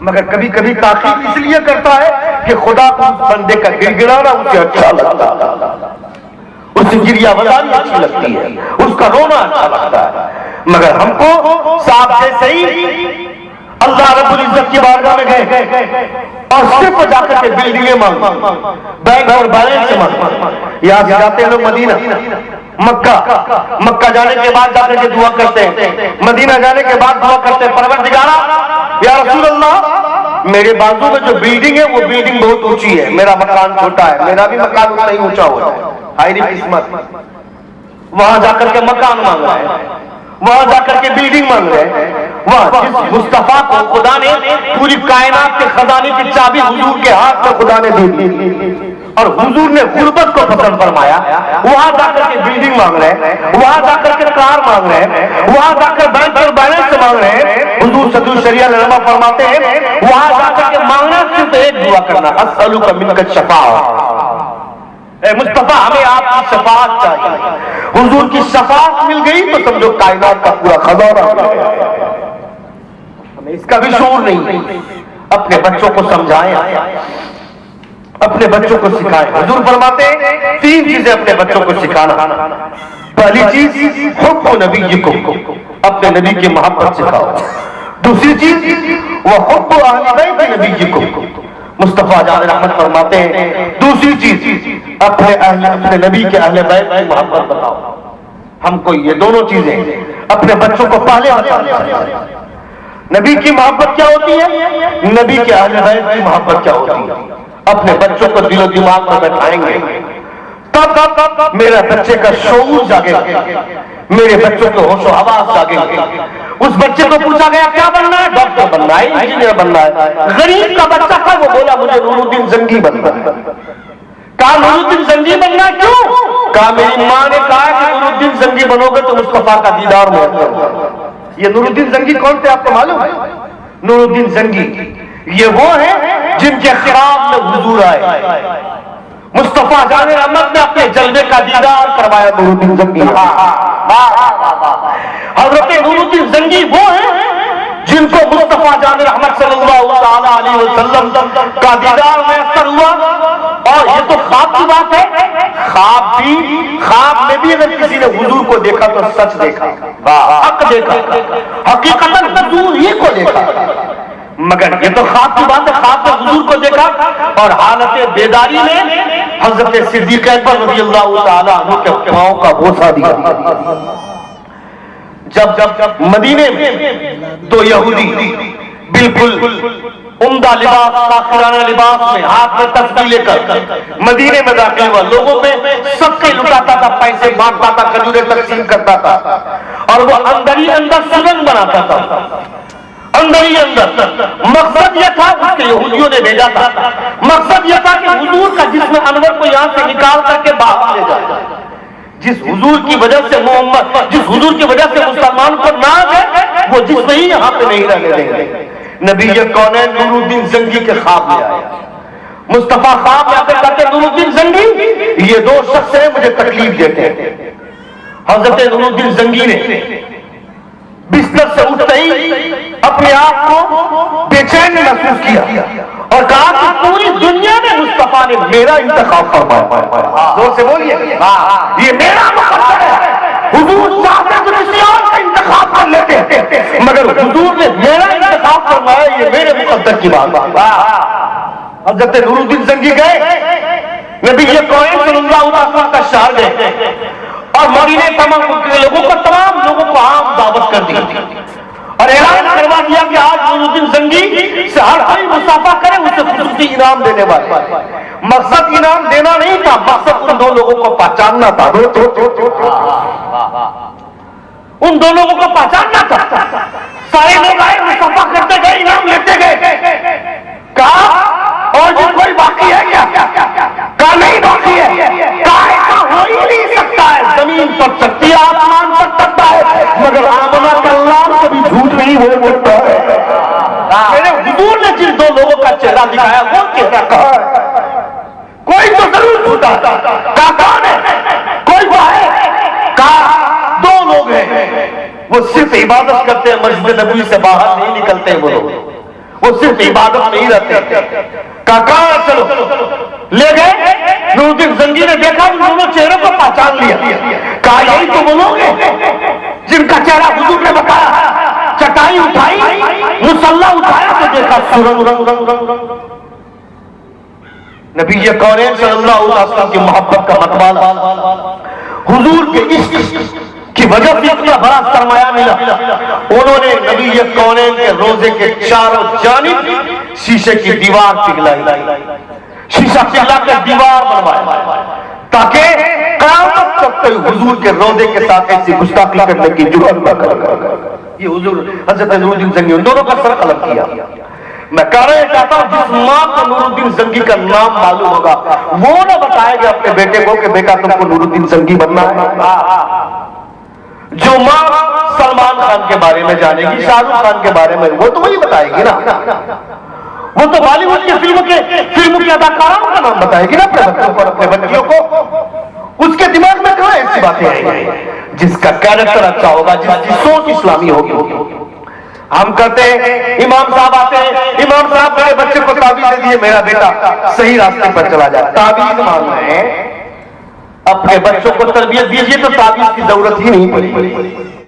मगर कभी कभी ताकीद इसलिए करता है कि खुदा को उस बंदे का गिड़गिड़ाना उसे अच्छा लगता है, उसकी गिरियावतारी अच्छी लगती है, उसका रोना अच्छा लगता है। मगर हमको साहब जैसे ही अल्लाह रब्बुल इज्जत की बारगाह में गए और सिर्फ जाकर के बिल्डिंगें मांग, बैंक और बैलेंस से मांग। यहां से जाते हैं लोग मदीना, मक्का जाने के बाद जाकर के दुआ करते हैं, मदीना जाने के बाद दुआ करते हैं, परवरदिगारा या रसूल अल्लाह, मेरे बाजू में जो बिल्डिंग है वो बिल्डिंग बहुत ऊंची है, मेरा मकान छोटा है, मेरा भी मकान उतना ही ऊंचा हो जाए, हायरी किस्मत। वहां जाकर के मकान मांग रहे हैं, वहां जाकर के बिल्डिंग मांग रहे हैं। वह जिस मुस्तफा को खुदा ने पूरी कायनात के खजाने की चाबी हुजूर के हाथ में खुदा ने दी और हुजूर ने गुर्बत को पसंद फरमाया, वहां जाकर के बिल्डिंग मांग रहे हैं, वहां जाकर के कार मांग रहे हैं, वहां जाकर बैंक और बैलेंस मांग रहे हैं। हुजूर सदू शरिया रहमा फरमाते हैं वहां जाकर के मांगना सिर्फ एक दुआ करना, अस्सलुका मिनका शफाअत, मुस्तफा हमें आपकी शफाअत चाहिए। हुजूर की शफाअत मिल गई तो समझो कायनात का पूरा खजाना मिल गया। हमें इसका भी शऊर नहीं। अपने बच्चों को समझाएं, अपने बच्चों को सिखाएं। हुजूर फरमाते हैं 3 चीजें अपने बच्चों को सिखाना। पहली चीज हुब्बु नबीयिकुम, अपने नबी की मोहब्बत सिखाओ। दूसरी चीज वह हुब्बु अहले बैत नबीयिकुम, मुस्तफा जान रहमत फरमाते हैं दूसरी चीज अपने नबी के अहले बैत की मोहब्बत बताओ। हमको ये दोनों चीजें अपने बच्चों को पहले नबी की मोहब्बत क्या होती है, नबी के अहले बैत की मोहब्बत क्या होती है, अपने बच्चों को दिलो दिमाग में बैठाएंगे तब मेरे बच्चे का शऊर जागेगा, मेरे बच्चों के होशो हवास जागेंगे। उस बच्चे को पूछा गया क्या बनना है, डॉक्टर बनना है, इंजीनियर बनना है। गरीब का बच्चा था, वो बोला मुझे नूरुद्दीन जंगी बनना है। कहा नूरुद्दीन जंगी बनना क्यों? कहा मेरी मां ने कहा कि नूरुद्दीन जंगी बनोगे तो मुस्तफा का दीदार में। ये नूरुद्दीन जंगी कौन थे आपको मालूम है? नूरुद्दीन जंगी ये वो है जिनके ख्याल में हुजूर आए, मुस्तफा जाने रहमत ने अपने जलवे का दीदार करवाया। नूरुद्दीन जंगी हजरत नूरुद्दीन जंगी वो है जिनको मुस्तफा जाने रहमत सल्लल्लाहु अलैहि वसल्लम का दीदार मैसर हुआ। और ये तो ख्वाब की बात है, ख्वाब में भी अगर किसी ने हुजूर को देखा तो सच देखा, हक देखा, हकीकतन हुजूर ही को देखा। मगर ये तो ख्वाब की बात है, ख्वाब में हुजूर को देखा। और हालत बेदारी में हजरत सिद्दीक़ अकबर रज़ियल्लाहु ताला अन्हु के पांव का बोसा दिया। जब मदीने में 2 यहूदी बिल्कुल उम्दा लिबास, साखिराना लिबास में, हाथ में तस्बीह लेकर मदीने में दाखिल हुआ, लोगों में सबके लुटाता था, पैसे बांटता था, खजूरें तकसीम करता था और वो अंदर ही अंदर सुरंग बनाता था, अंदर ही अंदर। मकसद यह था, उसके यहूदियों ने भेजा था, मकसद यह था कि हुजूर का जिस्म अनवर को यहां से निकाल करके बाहर ले जाए। जिस हुजूर की वजह से मोहम्मद, जिस हुजूर की वजह से मुसलमान को नाज है, वो जिस्म ही यहां पे नहीं रहने देंगे। नबी ये कौन है? नूरुद्दीन जंगी के ख्वाब में आया। मुस्तफा ख्वाब में आकर कहते नूरुद्दीन जंगी ये 2 शख्स हैं मुझे तकलीफ देते हैं। हजरत नूरुद्दीन जंगी ने बिस्तर से उठते ही अपने आप को बेचैन महसूस किया और कहा कि पूरी दुनिया में मुस्तफा ने मेरा इंतखाब फरमाया। जोर से बोलिए, ये मेरा मुकद्दर है। हुजूर चाहते तो किसी और का इंतखाब कर लेते, मगर हुजूर ने मेरा इंतखाब फरमाया, ये मेरे मुकद्दर की बात। हजरत नूरुद्दीन जंगी गए, नबी ये कौन सल्लल्लाहु अलैहि वसल्लम का शहर गए और मदीने तमाम लोगों को आम दावत कर दी और ऐलान करवा दिया कि आज नूरुद्दीन जंगी से हर कोई मुसाफा करे, उसे खुसूसी इनाम देने वाले। मकसद इनाम देना नहीं था, मकसद उन 2 लोगों को पहचानना था। उन 2 लोगों को पहचानना था। सारे लोग आए, मुसाफा करते गए, इनाम लेते गए। कहा और भी कोई बाकी है क्या? कहा नहीं बाकी है। कहा ऐसा हो ही नहीं सकता है, जमीन पर सकती है, आसमान पर सकता है, मगर आमना का अल्लाह कभी झूठ नहीं हो सकता है। मेरे हुजूर ने जिन 2 लोगों का चेहरा दिखाया वो चेहरा कहा है? कोई तो जरूर झूठा। कहा कौन है? कोई वो है? कहा 2 लोग हैं, वो सिर्फ इबादत करते हैं, मस्जिद नबवी से बाहर नहीं निकलते हैं। वो लोग वो सिर्फ इबादत में ही रहते। काका चलो ले गए। नूरुद्दीन जंगी ने देखा, उन दोनों चेहरों को पहचान लिया। कहा यही तो वो लोग हैं जिनका चेहरा हुजूर ने बताया। चटाई उठाई, मुसल्ला उठाया तो देखा सुरंग रंग रंग रंग रंग। नबी कौनैन सल्लल्लाहु अलैहि वसल्लम की मोहब्बत का मतवाला, हुजूर के इश्क की वजह से इतना बड़ा सरमाया मिला। उन्होंने नबी कौनैन के रोजे के चारों जानिब शीशे की दीवार पिघलाई, शीशा पिघला कर दीवार बनवाया, ताकि क़यामत तक कोई हुजूर के रोजे के साथ ऐसी गुस्ताखी करने की जुर्अत न करे। ये हुजूर हज़रत नूरुद्दीन जंगी दोनों का फर्क अलग किया। मैं कहना चाहता हूं, जिस मां को नूरुद्दीन जंगी का नाम मालूम होगा वो ना बताएगा अपने बेटे को कि बेटा तुमको नूरुद्दीन जंगी बनना है। जो मां सलमान खान के बारे में जानेगी, शाहरुख खान के बारे में, वो तो वही बताएगी ना। वो तो बॉलीवुड की फिल्म के अदाकारों का नाम बताएगी ना अपने बच्चों को, अपने बच्चियों को। उसके दिमाग में कहां ऐसी बातें आएंगी? जिसका कैरेक्टर अच्छा होगा, जिसकी सोच इस्लामी होगी। हम करते हैं, इमाम साहब आते हैं, इमाम साहब मेरे बच्चे को ताबीज दे दिए, मेरा बेटा सही रास्ते पर चला जाए। ताबीज मांग रहे हैं, अपने बच्चों को तरबियत दीजिए तो ताबीज की जरूरत ही नहीं पड़ी।